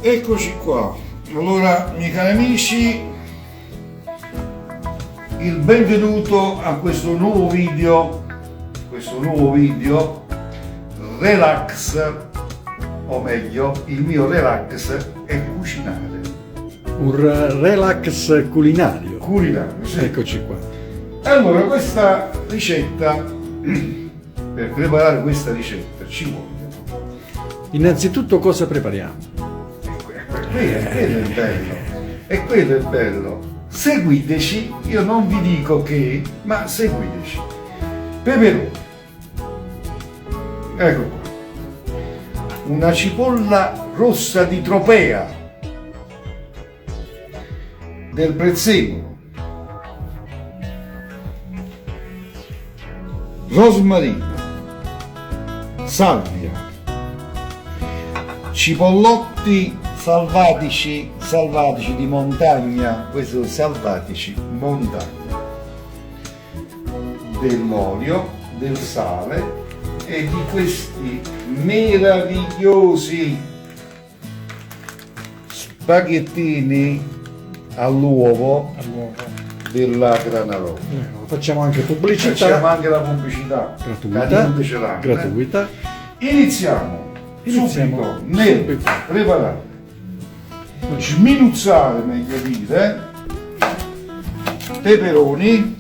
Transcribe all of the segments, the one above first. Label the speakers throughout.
Speaker 1: Eccoci qua. Allora, miei cari amici, il benvenuto a questo nuovo video relax, o meglio, il mio relax è cucinare.
Speaker 2: Un relax culinario.
Speaker 1: Sì.
Speaker 2: Eccoci qua.
Speaker 1: Allora, questa ricetta, per preparare questa ricetta ci vogliono.
Speaker 2: Innanzitutto cosa prepariamo?
Speaker 1: Quello è bello. E quello è bello. Seguiteci, io non vi dico che, ma seguiteci. Peperoni. Ecco qua. Una cipolla rossa di Tropea. Del prezzemolo. Rosmarino. Salvia. Cipollotti salvatici di montagna, questi sono salvatici montagna, dell'olio, del sale e di questi meravigliosi spaghettini all'uovo della Granarola.
Speaker 2: Facciamo anche pubblicità.
Speaker 1: Facciamo anche la pubblicità
Speaker 2: gratuita.
Speaker 1: Iniziamo subito nel preparare, sminuzzare, meglio dire, peperoni.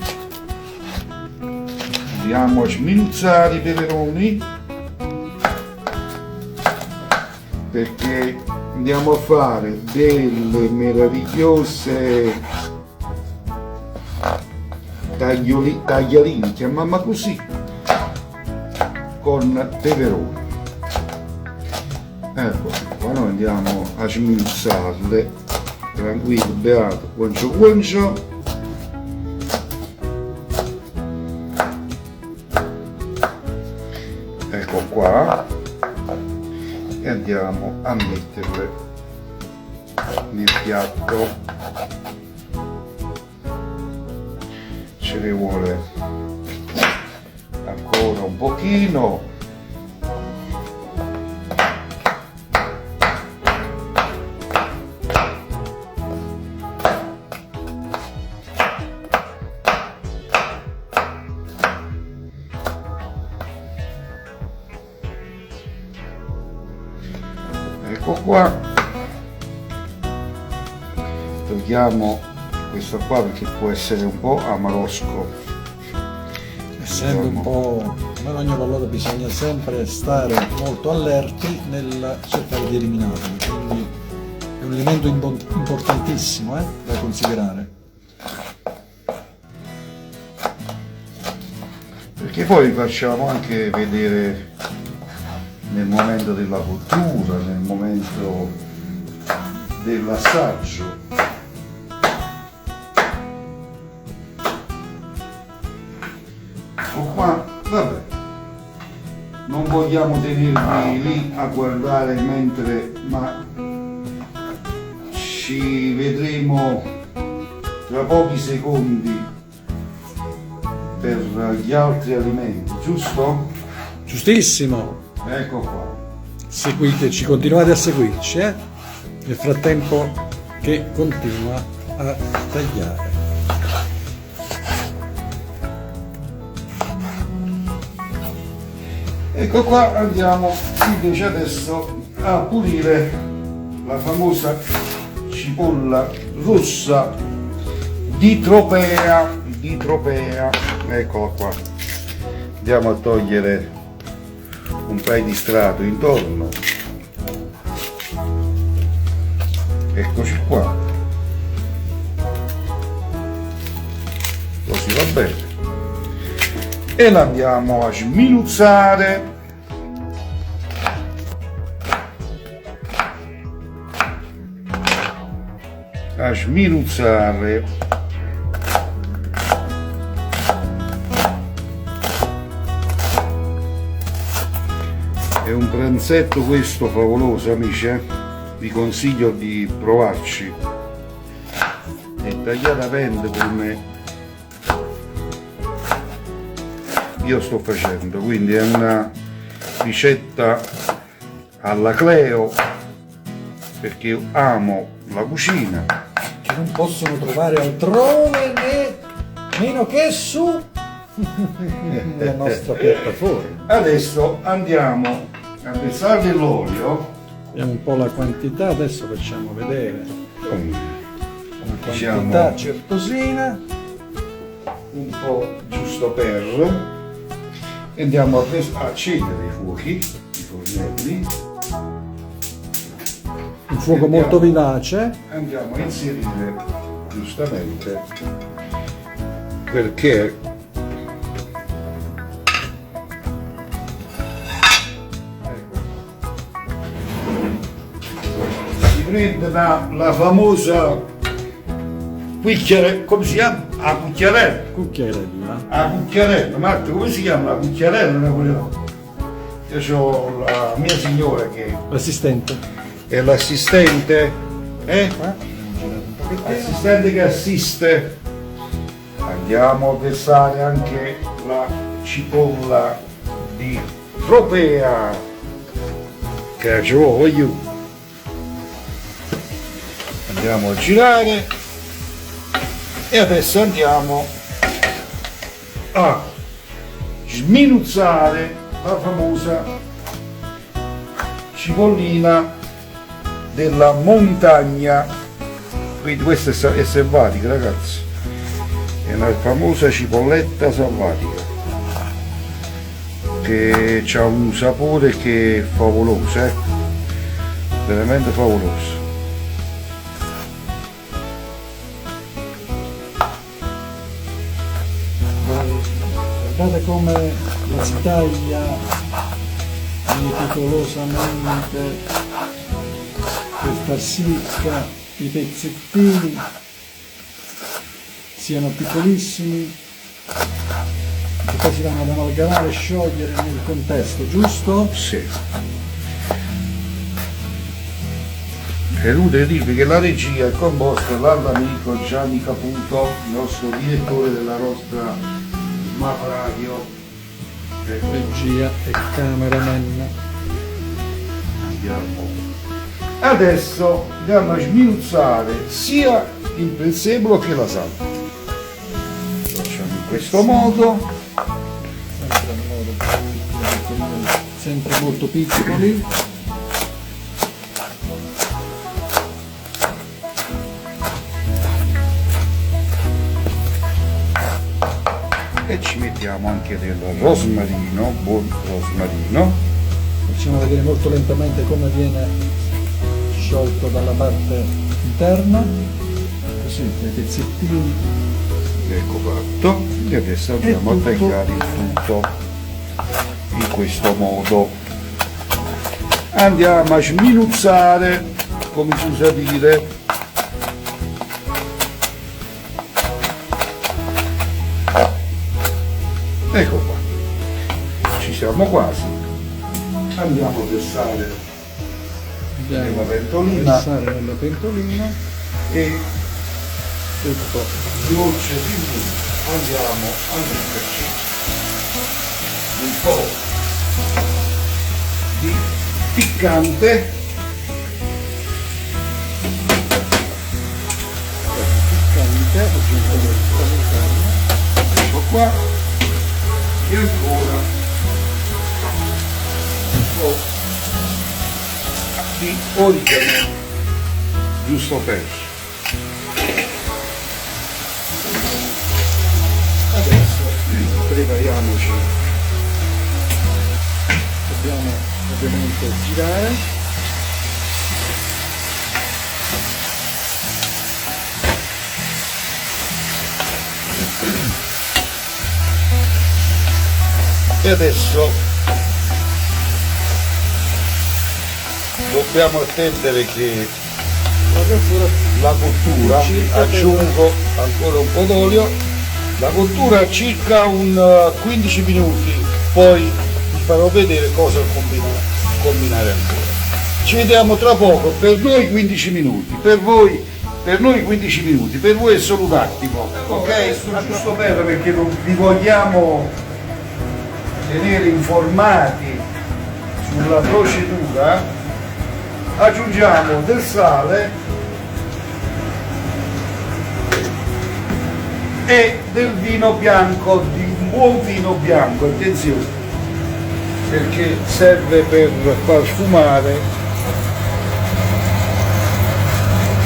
Speaker 1: Andiamo a sminuzzare i peperoni perché andiamo a fare delle meravigliose tagliarini, chiamiamo così, con peperoni. Ecco qua, noi andiamo a sminuzzarle, tranquillo, beato, guancio. Ecco qua, e andiamo a metterle nel piatto. Ce ne vuole ancora un pochino. Ecco qua, togliamo questo qua perché può essere un po' amarosco.
Speaker 2: Essendo un po' melognoso, allora bisogna sempre stare molto allerti nel cercare di eliminarlo, quindi è un elemento importantissimo da considerare.
Speaker 1: Perché poi facciamo anche vedere nel momento della cottura, nel momento dell'assaggio. Ecco qua, vabbè, non vogliamo tenervi lì a guardare ma ci vedremo tra pochi secondi per gli altri alimenti, giusto?
Speaker 2: Giustissimo.
Speaker 1: Ecco qua.
Speaker 2: Seguiteci, continuate a seguirci, nel frattempo che continua a tagliare.
Speaker 1: Ecco qua, andiamo invece adesso a pulire la famosa cipolla rossa di Tropea. Eccola qua. Andiamo a togliere un paio di strato intorno. Eccoci qua. Così va bene. E la andiamo a sminuzzare. A sminuzzare. È un pranzetto questo favoloso, amici, vi consiglio di provarci. È tagliata verde come io sto facendo, quindi è una ricetta alla Cleo, perché amo la cucina.
Speaker 2: Che non possono trovare altrove meno che su la nostra piattaforma.
Speaker 1: Adesso andiamo a versare l'olio.
Speaker 2: Vediamo un po' la quantità, adesso facciamo vedere una quantità
Speaker 1: Diciamo
Speaker 2: certosina.
Speaker 1: un po' giusto per, e andiamo a accendere i fuochi, i fornelli.
Speaker 2: Un fuoco molto vivace.
Speaker 1: Andiamo a inserire giustamente, perché si prende la famosa cucchiarella, come si chiama? La cucchiarella.
Speaker 2: Cucchiarella.
Speaker 1: La cucchiarella, Marco, come si chiama la cucchiarella napoletana? Io ho la mia signora che
Speaker 2: L'assistente.
Speaker 1: è l'assistente,
Speaker 2: Andiamo a girare un pochettino.
Speaker 1: assistente che assiste. Andiamo a versare anche la cipolla di Tropea, che ci voglio. Andiamo a girare e adesso andiamo a sminuzzare la famosa cipollina della montagna. Quindi questa è selvatica, ragazzi, è una famosa cipolletta selvatica che ha un sapore che è favoloso, veramente favoloso.
Speaker 2: Guardate come la si taglia meticolosamente per far sì che i pezzettini siano piccolissimi, che poi si vanno ad amalgamare e sciogliere nel contesto, giusto?
Speaker 1: Sì. È inutile dirvi che la regia è composta dall'amico Gianni Caputo, il nostro direttore della nostra Map Radio.
Speaker 2: Regia e cameraman.
Speaker 1: Andiamo. Adesso andiamo a sminuzzare sia il prezzemolo che la salsa. Facciamo in questo modo.
Speaker 2: Sempre in modo sempre molto piccoli.
Speaker 1: E ci mettiamo anche del rosmarino, buon rosmarino.
Speaker 2: Facciamo vedere molto lentamente come viene sciolto dalla parte interna, così dai pezzettini.
Speaker 1: Ecco fatto. E adesso andiamo a tagliare il tutto in questo modo. Andiamo a sminuzzare, come si usa dire. Ecco qua, ci siamo quasi. Andiamo a versare nella pentolina
Speaker 2: Versare nella pentolina
Speaker 1: e
Speaker 2: tutto.
Speaker 1: veloce di andiamo a metterci un po' di piccante.
Speaker 2: Piccante, aggiungo all'interno.
Speaker 1: Ecco qua, e ancora un po' di origano, giusto per. Adesso prepariamoci,
Speaker 2: Dobbiamo ovviamente girare.
Speaker 1: e adesso dobbiamo attendere che la cottura, aggiungo ancora un po' d'olio, la cottura circa un 15 minuti, poi vi farò vedere cosa combinare ancora. Ci vediamo tra poco, per noi 15 minuti, per noi 15 minuti, per voi è solo un attimo, ok? Giusto perché non vi vogliamo tenere informati sulla procedura. aggiungiamo del sale e del vino bianco, di un buon vino bianco, attenzione, perché serve per far sfumare.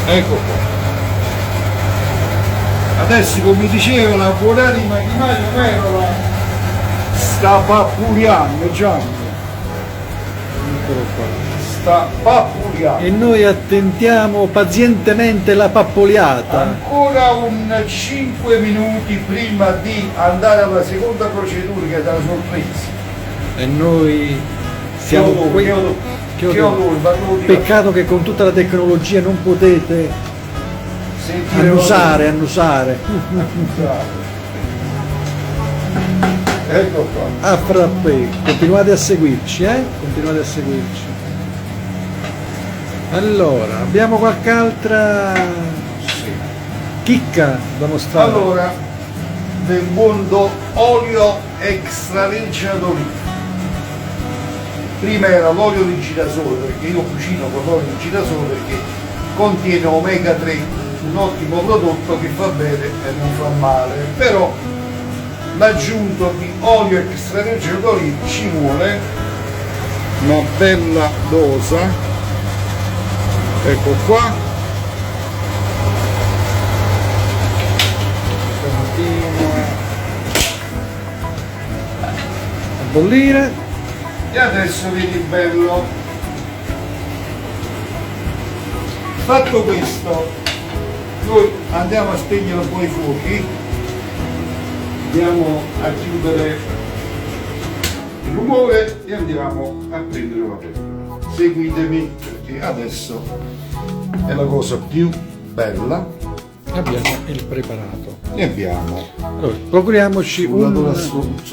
Speaker 1: Ecco qua. Adesso, come diceva la buonanima di Mario Merola, sta papuriando Gianni.
Speaker 2: Eccolo qua.
Speaker 1: Sta papuriando.
Speaker 2: E noi attentiamo pazientemente la pappoliata.
Speaker 1: Ancora un 5 minuti prima di andare alla seconda procedura, che è la sorpresa.
Speaker 2: E noi siamo qui. Che odore. Peccato che con tutta la tecnologia non potete annusare.
Speaker 1: Ecco qua.
Speaker 2: A frappè. Continuate a seguirci, Continuate a seguirci. Allora, abbiamo qualche altra chicca da mostrare?
Speaker 1: Allora, del mondo olio extravergine d'oliva. Prima era l'olio di girasole, perché io cucino con l'olio di girasole perché contiene omega 3, un ottimo prodotto che fa bene e non fa male. Però l'aggiunto di olio extravergine d'oliva ci vuole una bella dosa. Ecco qua.
Speaker 2: Continua a bollire.
Speaker 1: E adesso vedi bello. Fatto questo, noi andiamo a spegnere un po' i fuochi, andiamo a chiudere il rumore e andiamo a prendere la pentola. Seguitemi, perché adesso è la cosa più bella.
Speaker 2: Abbiamo il preparato.
Speaker 1: Ne abbiamo
Speaker 2: Allora, procuriamoci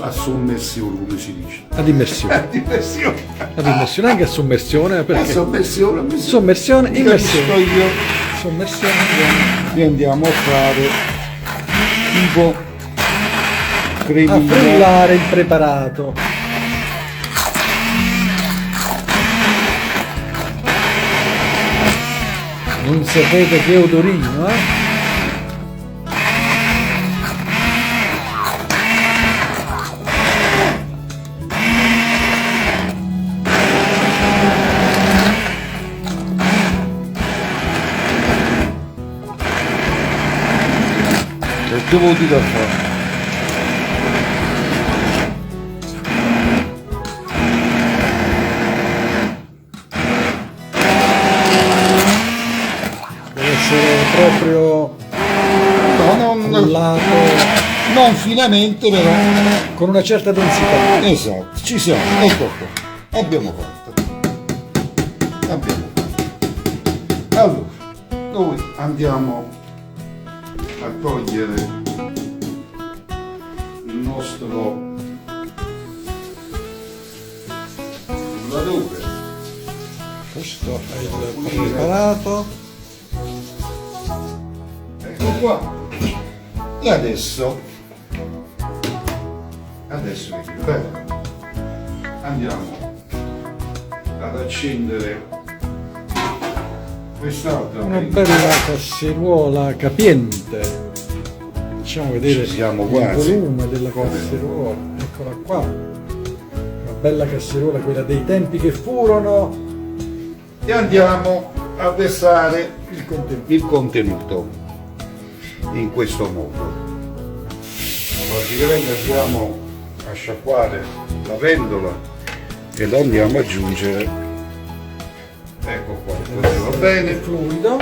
Speaker 1: a sommersione, come si dice.
Speaker 2: ad immersione.
Speaker 1: Ad immersione.
Speaker 2: Ad immersione, anche a sommersione,
Speaker 1: A
Speaker 2: perché
Speaker 1: sommersione.
Speaker 2: sommersione, immersione.
Speaker 1: Io.
Speaker 2: Sommersione.
Speaker 1: E andiamo a fare tipo
Speaker 2: A
Speaker 1: cremina.
Speaker 2: frullare il preparato. Non sapete che odorino,
Speaker 1: Che vuol dire a fare?
Speaker 2: Deve essere proprio frullato
Speaker 1: Non finamente, però.
Speaker 2: con una certa densità.
Speaker 1: Esatto, ci siamo, ecco qua. Abbiamo fatto. Allora, noi andiamo a togliere il nostro frullatore.
Speaker 2: Questo è il preparato.
Speaker 1: Ecco qua. E adesso andiamo ad accendere quest'altra
Speaker 2: Una
Speaker 1: pentola.
Speaker 2: bella casseruola capiente. Facciamo vedere
Speaker 1: Ci siamo
Speaker 2: il
Speaker 1: quasi.
Speaker 2: volume della casseruola. Eccola qua. Una bella casseruola, quella dei tempi che furono.
Speaker 1: E andiamo a versare
Speaker 2: Il contenuto.
Speaker 1: il contenuto in questo modo. Praticamente andiamo a sciacquare la pentola e la andiamo ad aggiungere. Ecco qua, così va bene,
Speaker 2: Fluido.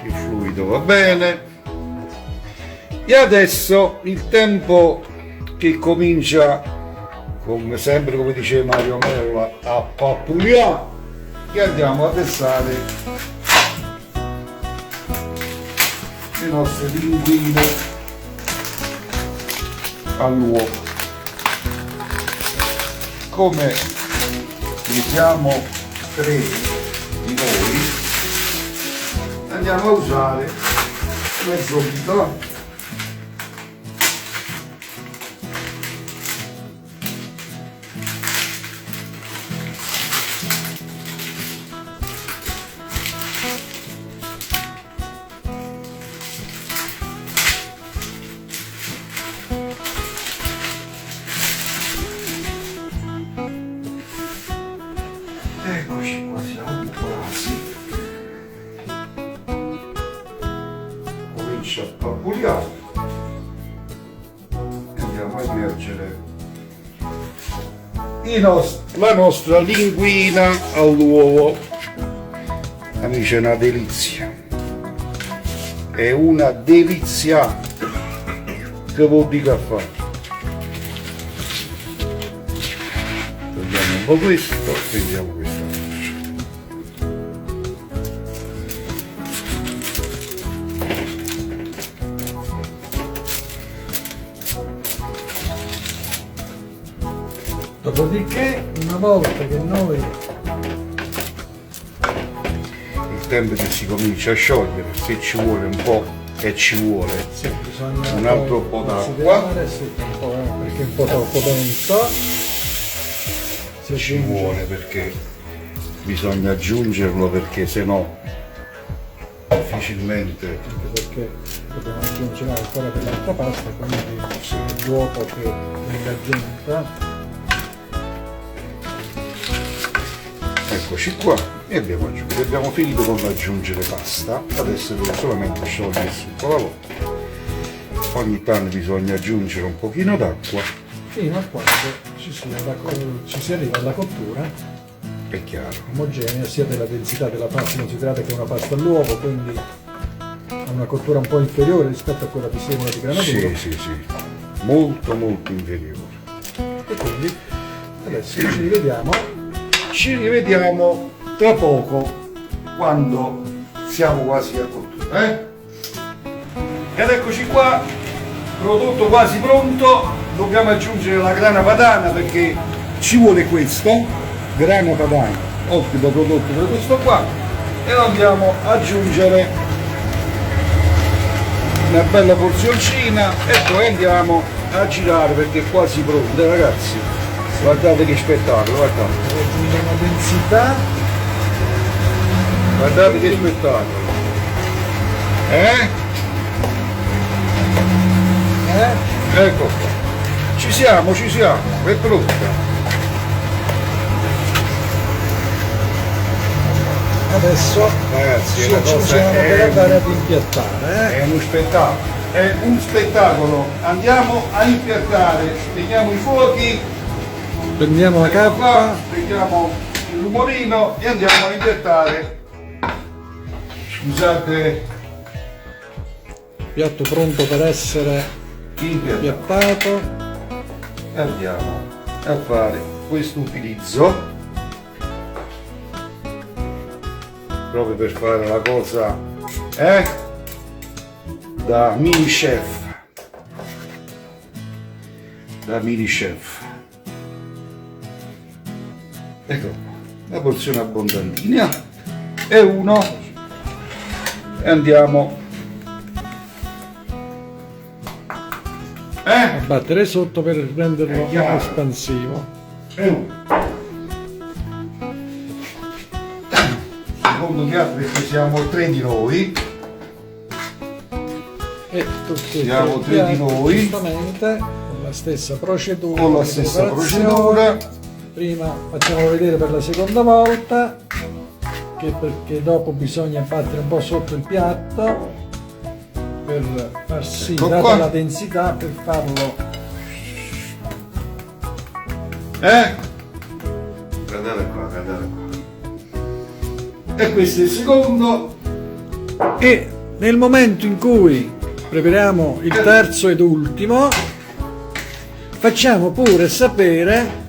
Speaker 1: il fluido va bene. E adesso il tempo che comincia, come sempre, come dice Mario Merola, a pappuliare, che andiamo a versare le nostre linguine all'uovo. Come ne siamo tre di noi, andiamo a usare mezzo litro. Eccoci qua, siamo quasi. Comincia a pappuliare. Andiamo a immergere la nostra linguina all'uovo. Amici, è una delizia. È una delizia. Che vuol dire fare? Togliamo un po' questo, prendiamo questa.
Speaker 2: Dopodiché, una volta che noi
Speaker 1: Il tempo che si comincia a sciogliere, se ci vuole un po' e ci vuole
Speaker 2: bisogna
Speaker 1: un altro po' d'acqua,
Speaker 2: perché è un po' troppo denso, si
Speaker 1: ci
Speaker 2: aggiunge
Speaker 1: vuole perché bisogna aggiungerlo perché se no difficilmente
Speaker 2: anche perché dobbiamo aggiungere ancora dell'altra pasta, quindi dopo che venga aggiunta.
Speaker 1: eccoci qua e abbiamo aggiunto. Abbiamo finito con l'aggiungere pasta, adesso devo solamente sciogliere il succo alla volta. Ogni tanto bisogna aggiungere un pochino d'acqua,
Speaker 2: Fino a quando ci si arriva alla cottura
Speaker 1: è chiaro.
Speaker 2: omogenea sia della densità della pasta, considerate che è una pasta all'uovo, quindi ha una cottura un po' inferiore rispetto a quella di semola di grano duro.
Speaker 1: Sì, molto inferiore.
Speaker 2: E quindi adesso ci rivediamo
Speaker 1: Tra poco, quando siamo quasi a cottura. Ed eccoci qua, prodotto quasi pronto. Dobbiamo aggiungere la grana padana perché ci vuole questo, grana padana, ottimo prodotto per questo qua, e lo andiamo ad aggiungere una bella porzioncina e poi andiamo a girare perché è quasi pronta, ragazzi. Guardate che spettacolo, guardate.
Speaker 2: raggiungere una densità.
Speaker 1: Guardate che spettacolo. Ecco qua. Ci siamo, è pronta.
Speaker 2: Adesso
Speaker 1: Ragazzi,
Speaker 2: ci
Speaker 1: la cosa
Speaker 2: accingiamo per
Speaker 1: è
Speaker 2: andare ad impiattare.
Speaker 1: è uno spettacolo. È un spettacolo. Andiamo a impiattare. Spegniamo i fuochi.
Speaker 2: Prendiamo la
Speaker 1: Ecco qua,
Speaker 2: cappa,
Speaker 1: prendiamo il rumorino e andiamo a impiattare. Scusate,
Speaker 2: piatto pronto per essere
Speaker 1: impiattato.
Speaker 2: impiattato.
Speaker 1: Andiamo a fare questo utilizzo proprio per fare la cosa da mini chef, ecco una porzione abbondantina e uno e andiamo
Speaker 2: A battere sotto per renderlo
Speaker 1: chiaro.
Speaker 2: espansivo.
Speaker 1: e uno. Secondo piatto perché siamo tre di noi.
Speaker 2: E tutti e
Speaker 1: Siamo
Speaker 2: tre
Speaker 1: tre di
Speaker 2: piatti,
Speaker 1: noi.
Speaker 2: giustamente con la stessa procedura.
Speaker 1: Con la
Speaker 2: di
Speaker 1: stessa
Speaker 2: preparazione.
Speaker 1: procedura.
Speaker 2: Prima facciamo vedere per la seconda volta perché dopo bisogna battere un po' sotto il piatto per far sì,
Speaker 1: Ecco
Speaker 2: data
Speaker 1: qua.
Speaker 2: la densità, per farlo
Speaker 1: Guardate qua. E questo è il secondo.
Speaker 2: e nel momento in cui prepariamo il terzo ed ultimo facciamo pure sapere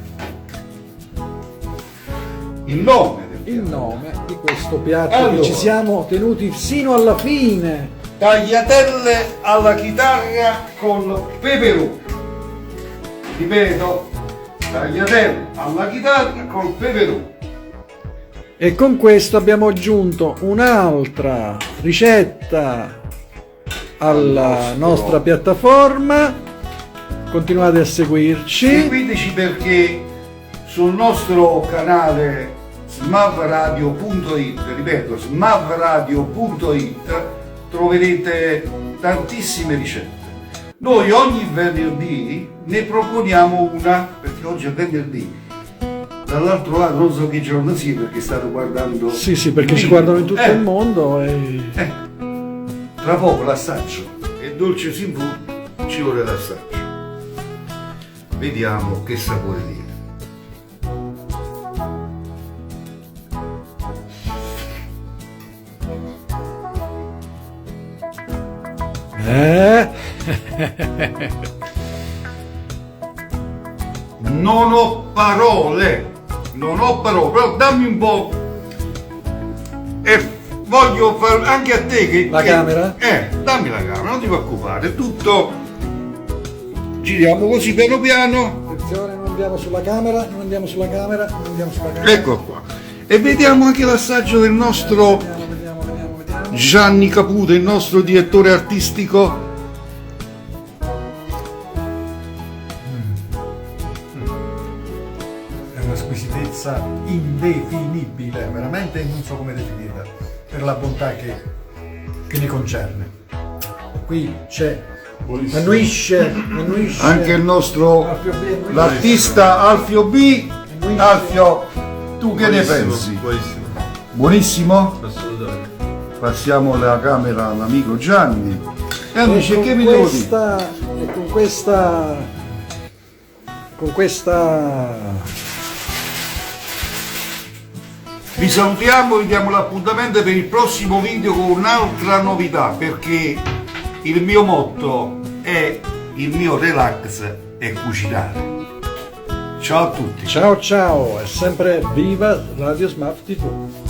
Speaker 1: Il nome del
Speaker 2: il
Speaker 1: piatto.
Speaker 2: nome di questo piatto
Speaker 1: Allora.
Speaker 2: che ci siamo tenuti sino alla fine.
Speaker 1: Tagliatelle alla chitarra con peperoni. Ripeto, tagliatelle alla chitarra col peperoni.
Speaker 2: E con questo abbiamo aggiunto un'altra ricetta alla nostra piattaforma. Continuate a seguirci.
Speaker 1: Seguiteci perché sul nostro canale smavradio.it, ripeto, smavradio.it, troverete tantissime ricette. Noi ogni venerdì ne proponiamo una, perché oggi è venerdì, dall'altro lato non so che giorno sia perché state guardando.
Speaker 2: Sì, sì, perché ci
Speaker 1: video.
Speaker 2: guardano in tutto il mondo e...
Speaker 1: Tra poco l'assaggio. E dolce sin fu ci vuole l'assaggio. Vediamo che sapore viene. Non ho parole, però dammi un po'. E voglio fare anche a te che.
Speaker 2: Camera?
Speaker 1: Dammi la camera, non ti preoccupare, tutto. Giriamo così piano piano.
Speaker 2: Attenzione, non andiamo sulla camera, non andiamo sulla camera, non andiamo sulla camera.
Speaker 1: Ecco qua. E vediamo anche l'assaggio del nostro
Speaker 2: Vediamo.
Speaker 1: Gianni Caputo, il nostro direttore artistico.
Speaker 2: È una squisitezza indefinibile, veramente non so come definirla, per la bontà che ne concerne. Qui c'è, annuisce
Speaker 1: Anche il nostro,
Speaker 2: Alfio B, annuisce.
Speaker 1: l'artista Alfio B. Alfio, tu che ne pensi?
Speaker 3: Buonissimo,
Speaker 1: Buonissimo?
Speaker 3: assolutamente.
Speaker 1: Passiamo la camera all'amico Gianni. E amici,
Speaker 2: E
Speaker 1: che
Speaker 2: con
Speaker 1: vi devo dire?
Speaker 2: con questa
Speaker 1: Vi salutiamo, vi diamo l'appuntamento per il prossimo video con un'altra novità, perché il mio motto è il mio relax è cucinare. Ciao a tutti.
Speaker 2: ciao, è sempre viva Radio Smart TV.